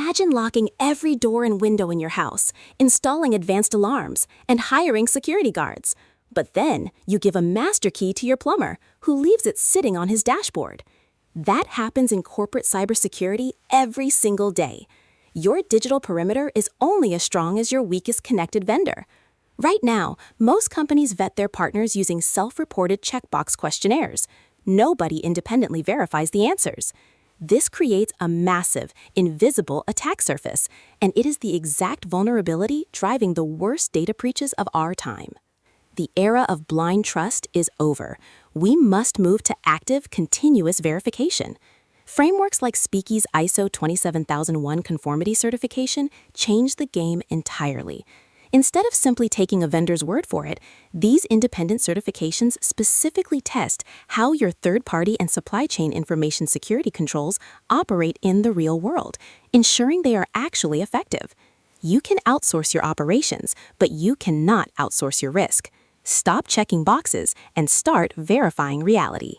Imagine locking every door and window in your house, installing advanced alarms, and hiring security guards. But then you give a master key to your plumber, who leaves it sitting on his dashboard. That happens in corporate cybersecurity every single day. Your digital perimeter is only as strong as your weakest connected vendor. Right now, most companies vet their partners using self-reported checkbox questionnaires. Nobody independently verifies the answers. This creates a massive, invisible attack surface, and it is the exact vulnerability driving the worst data breaches of our time. The era of blind trust is over. We must move to active, continuous verification. Frameworks like Speeky's ISO 27001 conformity certification change the game entirely. Instead of simply taking a vendor's word for it, these independent certifications specifically test how your third-party and supply chain information security controls operate in the real world, ensuring they are actually effective. You can outsource your operations, but you cannot outsource your risk. Stop checking boxes and start verifying reality.